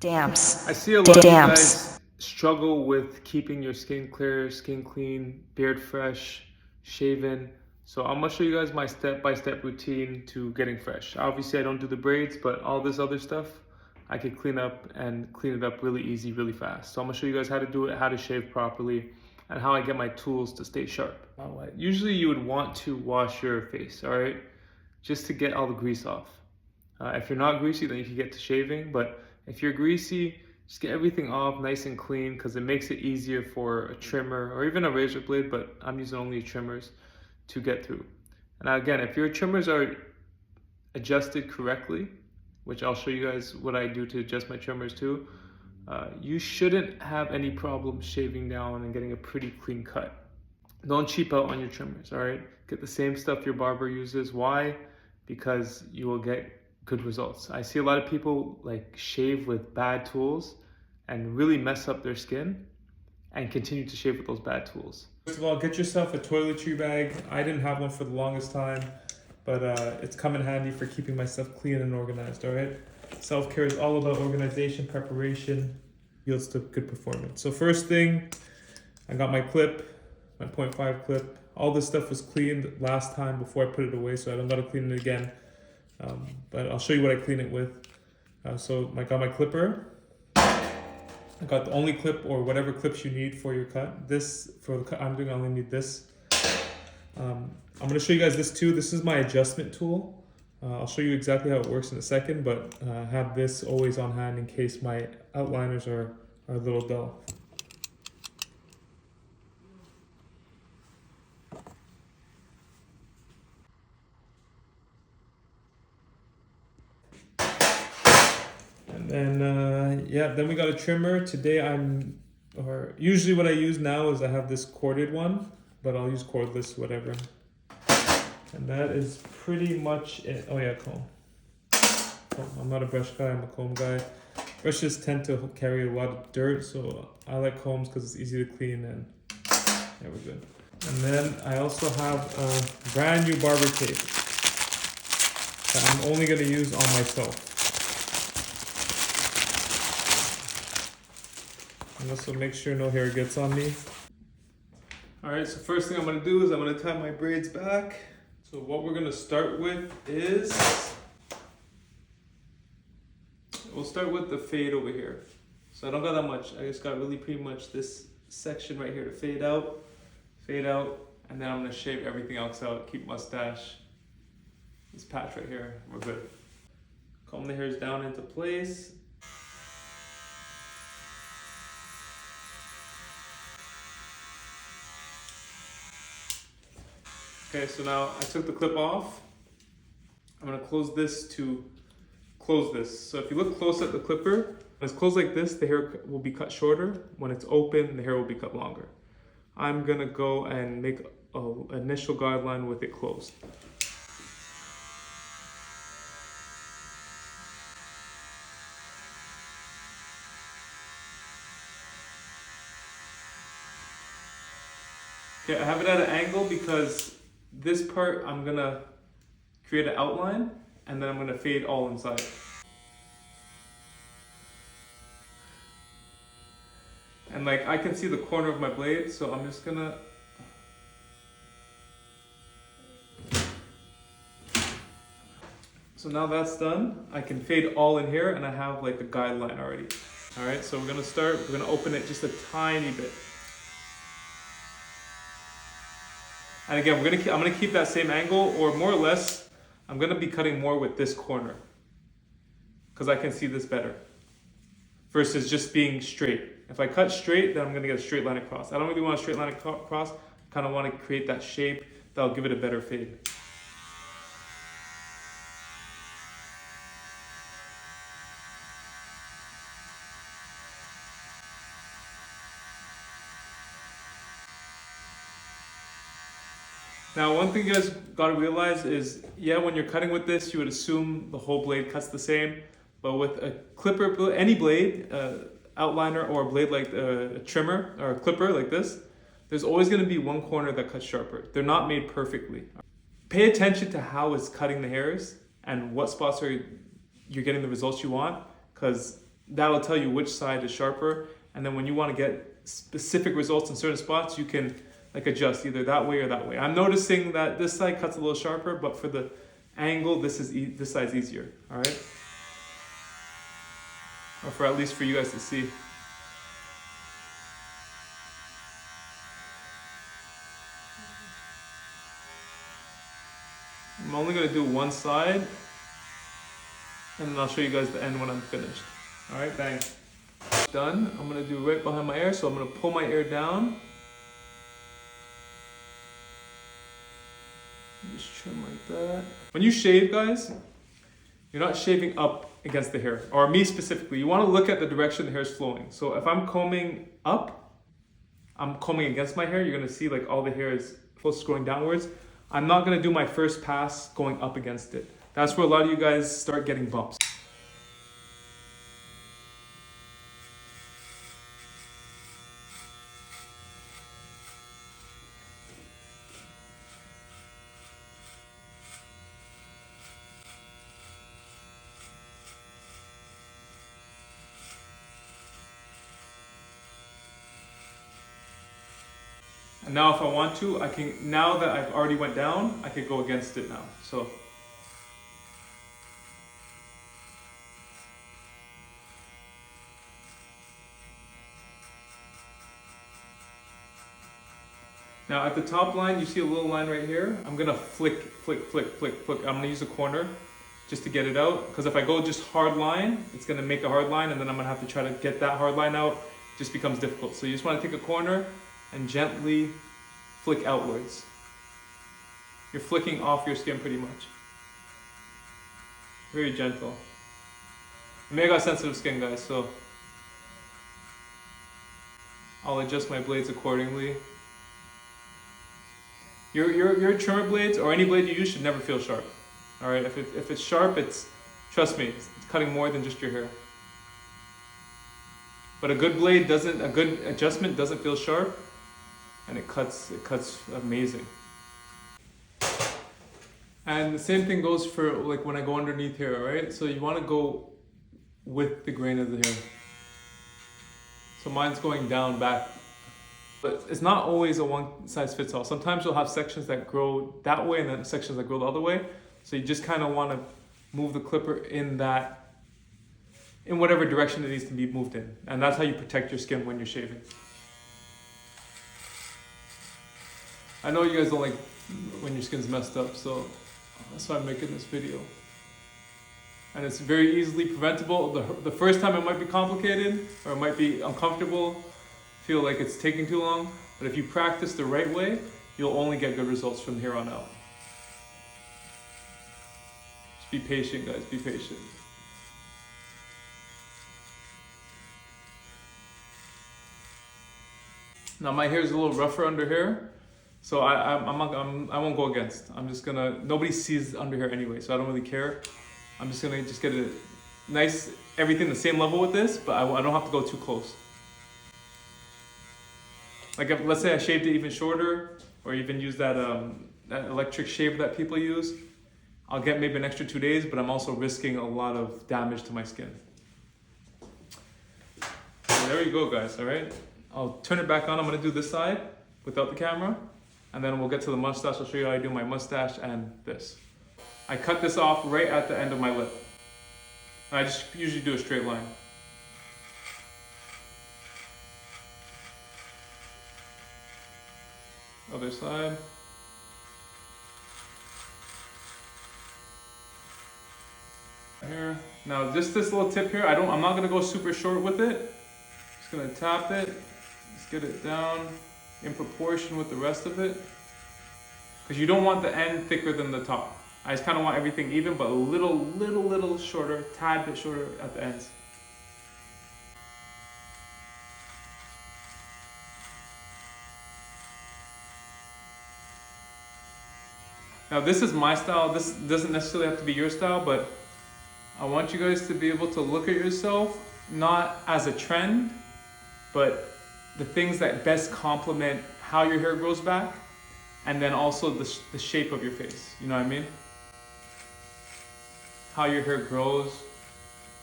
Damps. I see a lot of you Damps. guys struggle with keeping your skin clear, skin clean, beard fresh, shaven. So I'm gonna show you guys my step-by-step routine to getting fresh. Obviously I don't do the braids, but all this other stuff I can clean up and clean it up really easy, really fast. So I'm gonna show you guys how to do it, how to shave properly, and how I get my tools to stay sharp. Usually you would want to wash your face, all right? Just to get all the grease off. If you're not greasy, then you can get to shaving, but if you're greasy, just get everything off nice and clean because it makes it easier for a trimmer or even a razor blade, but I'm using only trimmers to get through. And now again, if your trimmers are adjusted correctly, which I'll show you guys what I do to adjust my trimmers too, you shouldn't have any problem shaving down and getting a pretty clean cut. Don't cheap out on your trimmers, all right? Get the same stuff your barber uses. Why? Because you will get good results. I see a lot of people like shave with bad tools and really mess up their skin and continue to shave with those bad tools. First of all, get yourself a toiletry bag. I didn't have one for the longest time, but it's come in handy for keeping my stuff clean and organized, all right? Self-care is all about organization, preparation, yields to good performance. So first thing, I got my clip, my 0.5 clip. All this stuff was cleaned last time before I put it away, so I don't gotta clean it again. But I'll show you what I clean it with. So I got my clipper. I got the only clip or whatever clips you need for your cut. This, for the cut I'm doing, I only need this. I'm gonna show you guys this too. This is my adjustment tool. I'll show you exactly how it works in a second, but have this always on hand in case my outliners are a little dull. And then we got a trimmer. Today usually what I use now is I have this corded one, but I'll use cordless, whatever. And that is pretty much it. Oh yeah, comb. I'm not a brush guy, I'm a comb guy. Brushes tend to carry a lot of dirt, so I like combs because it's easy to clean and yeah, we're good. And then I also have a brand new barber tape that I'm only gonna use on myself. And this will make sure no hair gets on me. All right, so first thing I'm gonna do is I'm gonna tie my braids back. So what we're gonna start with is, we'll start with the fade over here. So I don't got that much, I just got really pretty much this section right here to fade out, and then I'm gonna shave everything else out, keep mustache, this patch right here, we're good. Comb the hairs down into place. Okay, so now I took the clip off. I'm gonna close this to close this. So if you look close at the clipper, when it's closed like this, the hair will be cut shorter. When it's open, the hair will be cut longer. I'm gonna go and make an initial guideline with it closed. Okay, I have it at an angle because this part, I'm gonna create an outline and then I'm gonna fade all inside. And like, I can see the corner of my blade, so I'm just gonna, so now that's done, I can fade all in here and I have like a guideline already. All right, so we're gonna open it just a tiny bit. And again, I'm gonna keep that same angle, or more or less, I'm gonna be cutting more with this corner because I can see this better versus just being straight. If I cut straight, then I'm gonna get a straight line across. I don't really want a straight line across. I kind of want to create that shape that'll give it a better fade. Now, one thing you guys gotta realize is, yeah, when you're cutting with this, you would assume the whole blade cuts the same, but with a clipper, any blade, outliner or a blade like a trimmer or a clipper like this, there's always gonna be one corner that cuts sharper. They're not made perfectly. Pay attention to how it's cutting the hairs and what spots are you're getting the results you want, because that'll tell you which side is sharper. And then when you want to get specific results in certain spots, you can like adjust either that way or that way. I'm noticing that this side cuts a little sharper, but for the angle, this side's easier, all right? Or for at least for you guys to see. I'm only gonna do one side, and then I'll show you guys the end when I'm finished. All right, bang. Done. I'm gonna do right behind my ear, so I'm gonna pull my ear down. Just trim like that. When you shave, guys, you're not shaving up against the hair, or me specifically. You wanna look at the direction the hair is flowing. So if I'm combing up, I'm combing against my hair, you're gonna see like all the hair is close to going downwards. I'm not gonna do my first pass going up against it. That's where a lot of you guys start getting bumps. And now if I want to, I can, now that I've already went down, I could go against it now, so. Now at the top line, you see a little line right here. I'm gonna flick. I'm gonna use a corner just to get it out. Because if I go just hard line, it's gonna make a hard line, and then I'm gonna have to try to get that hard line out. It just becomes difficult. So you just wanna take a corner and gently flick outwards. You're flicking off your skin pretty much. Very gentle. I mean, I got sensitive skin, guys, so I'll adjust my blades accordingly. Your trimmer blades or any blade you use should never feel sharp. All right, if it's sharp, trust me, it's cutting more than just your hair. But a good blade a good adjustment doesn't feel sharp, and it cuts amazing. And the same thing goes for like when I go underneath here, all right? So you want to go with the grain of the hair. So mine's going down back. But it's not always a one size fits all. Sometimes you'll have sections that grow that way and then sections that grow the other way. So you just kind of want to move the clipper in whatever direction it needs to be moved in. And that's how you protect your skin when you're shaving. I know you guys don't like when your skin's messed up, so that's why I'm making this video. And it's very easily preventable. The first time it might be complicated or it might be uncomfortable, feel like it's taking too long, but if you practice the right way, you'll only get good results from here on out. Just be patient, guys, be patient. Now my hair is a little rougher under here, so I won't go against. I'm just gonna, nobody sees under here anyway, so I don't really care. I'm just gonna get it nice, everything the same level with this, but I don't have to go too close. Like let's say I shaved it even shorter, or even use that electric shaver that people use, I'll get maybe an extra 2 days, but I'm also risking a lot of damage to my skin. So there you go, guys, all right? I'll turn it back on. I'm gonna do this side without the camera, and then we'll get to the mustache. I'll show you how I do my mustache and this. I cut this off right at the end of my lip. And I just usually do a straight line. Other side. Here. Now just this little tip here, I'm not gonna go super short with it. Just gonna tap it, just get it down in proportion with the rest of it. Because you don't want the end thicker than the top. I just kind of want everything even, but a little shorter, tad bit shorter at the ends. Now this is my style. This doesn't necessarily have to be your style, but I want you guys to be able to look at yourself, not as a trend, but the things that best complement how your hair grows back, and then also the shape of your face, you know what I mean? How your hair grows,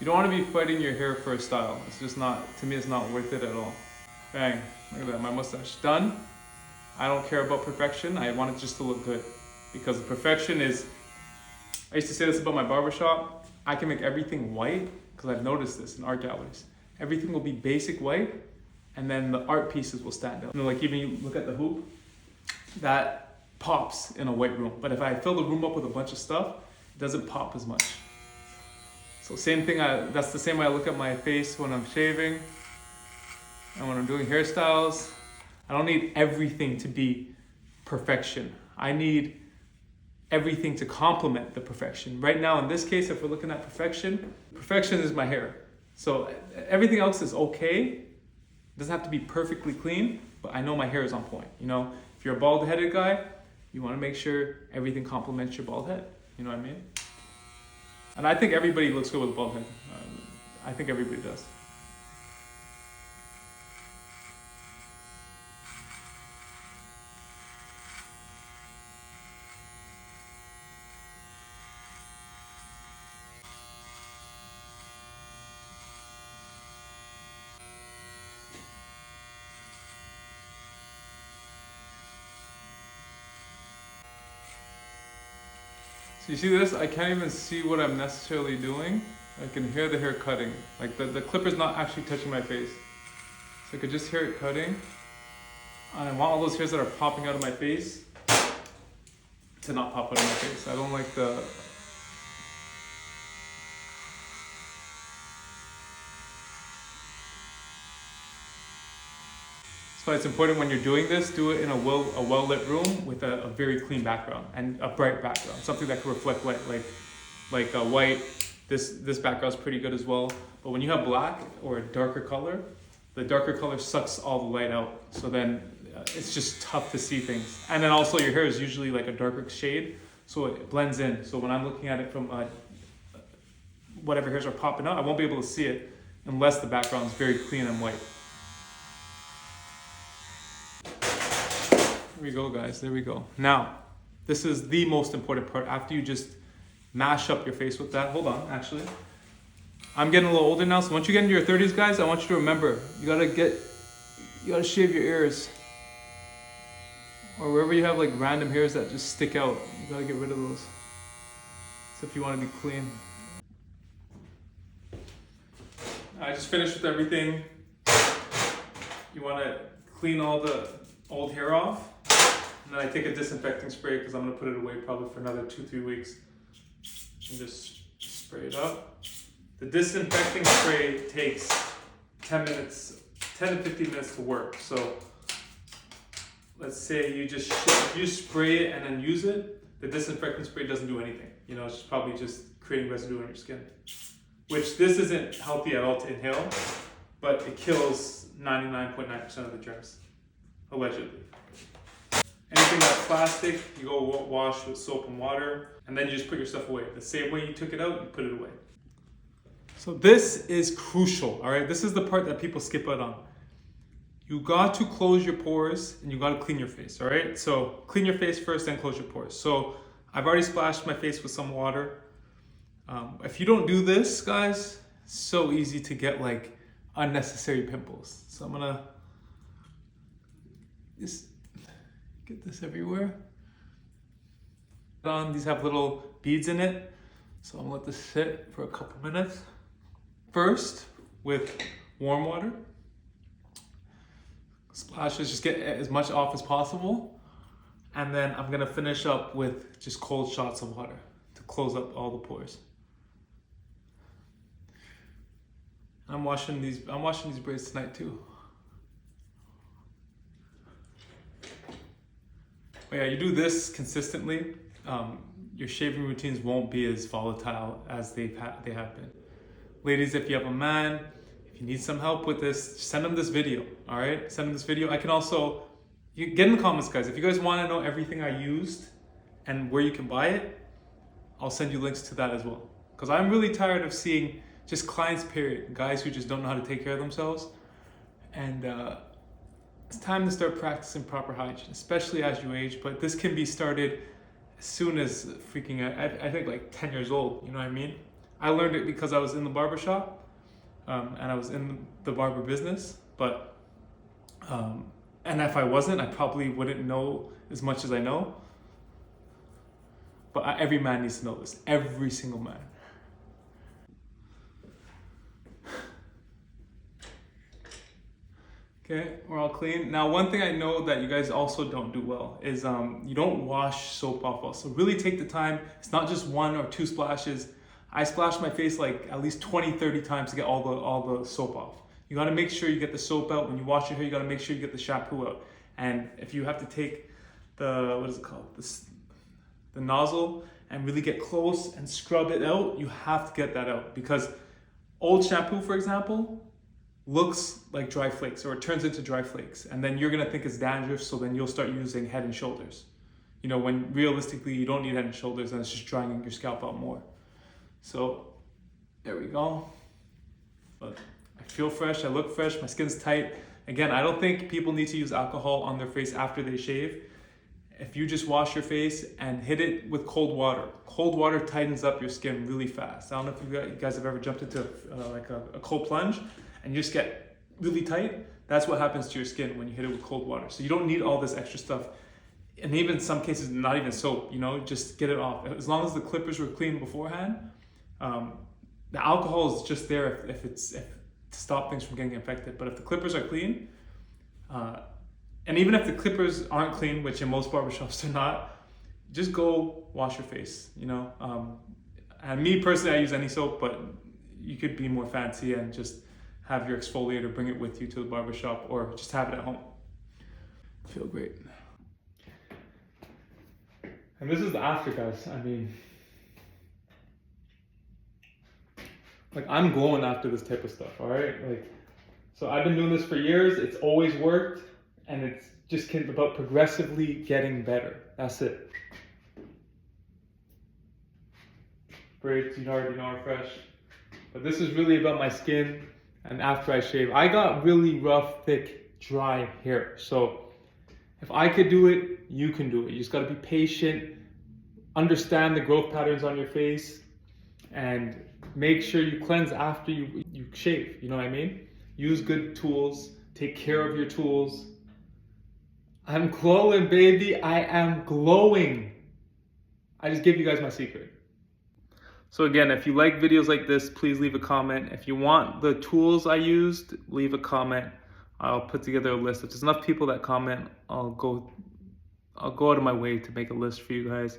You don't want to be fighting your hair for a style. It's just not, to me, it's not worth it at all. Bang, look at that, my mustache done. I don't care about perfection. I want it just to look good. Because the perfection is, I used to say this about my barbershop, I can make everything white, because I've noticed this in art galleries. Everything will be basic white, and then the art pieces will stand out. You know, like even you look at the hoop, that pops in a white room. But if I fill the room up with a bunch of stuff, it doesn't pop as much. So same thing, that's the same way I look at my face when I'm shaving and when I'm doing hairstyles. I don't need everything to be perfection. I need everything to complement the perfection. Right now, in this case, if we're looking at perfection, perfection is my hair. So everything else is okay. It doesn't have to be perfectly clean, but I know my hair is on point. You know, if you're a bald-headed guy, you want to make sure everything complements your bald head. You know what I mean? And I think everybody looks good with a bald head. I think everybody does. So you see this? I can't even see what I'm necessarily doing. I can hear the hair cutting. Like the clipper's not actually touching my face. So I could just hear it cutting. And I want all those hairs that are popping out of my face to not pop out of my face. I don't like the... So it's important when you're doing this, do it in a well-lit room with a very clean background and a bright background, something that can reflect light, like white. This background's pretty good as well. But when you have black or a darker color, the darker color sucks all the light out. So then it's just tough to see things. And then also your hair is usually like a darker shade, so it blends in. So when I'm looking at it from whatever hairs are popping out, I won't be able to see it unless the background is very clean and white. There we go, guys, there we go. Now, this is the most important part after you just mash up your face with that. Hold on, actually. I'm getting a little older now, so once you get into your 30s, guys, I want you to remember, you gotta shave your ears. Or wherever you have like random hairs that just stick out, you gotta get rid of those. So if you wanna be clean. I just finished with everything. You wanna clean all the old hair off. And then I take a disinfecting spray because I'm gonna put it away probably for another 2-3 weeks. And just spray it up. The disinfecting spray takes 10 to 15 minutes to work. So let's say you just spray it and then use it. The disinfecting spray doesn't do anything. You know, it's probably just creating residue on your skin. Which this isn't healthy at all to inhale, but it kills 99.9% of the germs, allegedly. Anything that's plastic, you go wash with soap and water, and then you just put your stuff away. The same way you took it out, you put it away. So this is crucial, all right? This is the part that people skip out on. You got to close your pores and you got to clean your face, all right? So clean your face first, then close your pores. So I've already splashed my face with some water. If you don't do this, guys, it's so easy to get like unnecessary pimples. So I'm gonna just get this everywhere. These have little beads in it, so I'm gonna let this sit for a couple minutes. First, with warm water. Splashes, just get as much off as possible. And then I'm gonna finish up with just cold shots of water to close up all the pores. I'm washing these braids tonight too. But yeah, you do this consistently, your shaving routines won't be as volatile as they have been. Ladies, if you have a man, if you need some help with this, send them this video, all right? Send them this video. I can also, you get in the comments, guys. If you guys want to know everything I used and where you can buy it, I'll send you links to that as well. Because I'm really tired of seeing just clients, period, guys who just don't know how to take care of themselves. And it's time to start practicing proper hygiene, especially as you age. But this can be started as soon as freaking, I think like 10 years old, you know what I mean? I learned it because I was in the barber shop, and I was in the barber business, but and if I wasn't, I probably wouldn't know as much as I know. But every man needs to know this. Every single man. Okay, we're all clean. Now, one thing I know that you guys also don't do well is you don't wash soap off well. So really take the time. It's not just 1 or 2 splashes. I splash my face like at least 20, 30 times to get all the soap off. You gotta make sure you get the soap out. When you wash your hair, you gotta make sure you get the shampoo out. And if you have to take the, what is it called? The nozzle and really get close and scrub it out, you have to get that out, because old shampoo, for example, looks like dry flakes, or it turns into dry flakes, and then you're gonna think it's dandruff, so then you'll start using Head and Shoulders. You know, when realistically you don't need Head and Shoulders, and it's just drying your scalp out more. So there we go. But I feel fresh, I look fresh, my skin's tight. Again, I don't think people need to use alcohol on their face after they shave. If you just wash your face and hit it with cold water tightens up your skin really fast. I don't know if you guys have ever jumped into like a cold plunge and you just get really tight. That's what happens to your skin when you hit it with cold water. So you don't need all this extra stuff. And even in some cases, not even soap, you know, just get it off. As long as the clippers were clean beforehand, the alcohol is just there if to stop things from getting infected. But if the clippers are clean, and even if the clippers aren't clean, which in most barbershops they're not, just go wash your face, you know? And me personally, I use any soap, but you could be more fancy and just have your exfoliator, bring it with you to the barbershop, or just have it at home. Feel great. And this is the after, guys. I mean, like, I'm glowing after this type of stuff, all right? Like, so I've been doing this for years. It's always worked. And it's just about progressively getting better. That's it. Braids, you already know are fresh. But this is really about my skin and after I shave. I got really rough, thick, dry hair. So if I could do it, you can do it. You just gotta be patient, understand the growth patterns on your face, and make sure you cleanse after you shave, you know what I mean? Use good tools, take care of your tools. I'm glowing, baby. I am glowing. I just gave you guys my secret. So again, if you like videos like this, please leave a comment. If you want the tools I used, leave a comment. I'll put together a list. If there's enough people that comment, I'll go out of my way to make a list for you guys.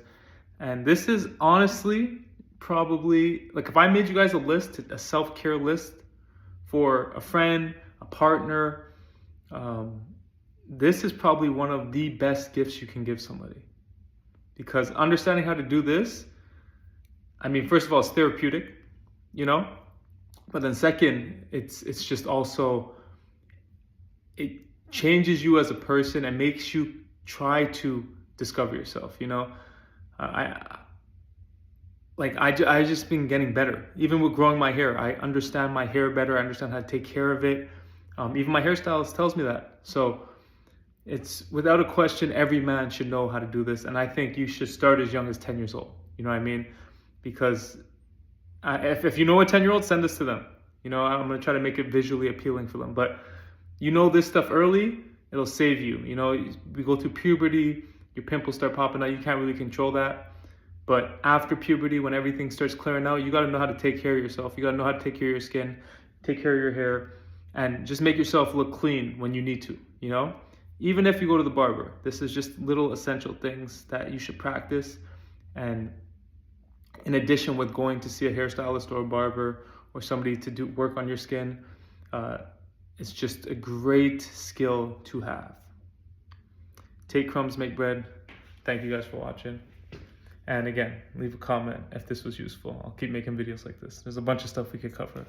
And this is honestly probably, like, if I made you guys a list, a self-care list for a friend, a partner, this is probably one of the best gifts you can give somebody, because understanding how to do this, I mean, first of all, it's therapeutic, you know, but then second, it's just also, it changes you as a person and makes you try to discover yourself, you know. I just been getting better. Even with growing my hair, I understand my hair better. I understand how to take care of it. Even my hairstylist tells me that. So it's without a question, every man should know how to do this. And I think you should start as young as 10 years old. You know what I mean? Because if you know a 10-year-old, send this to them. You know, I'm going to try to make it visually appealing for them. But you know this stuff early, it'll save you. You know, we go through puberty, your pimples start popping out. You can't really control that. But after puberty, when everything starts clearing out, you got to know how to take care of yourself. You got to know how to take care of your skin, take care of your hair, and just make yourself look clean when you need to, you know? Even if you go to the barber, this is just little essential things that you should practice. And in addition with going to see a hairstylist or a barber or somebody to do work on your skin, it's just a great skill to have. Take crumbs, make bread. Thank you guys for watching. And again, leave a comment if this was useful. I'll keep making videos like this. There's a bunch of stuff we could cover.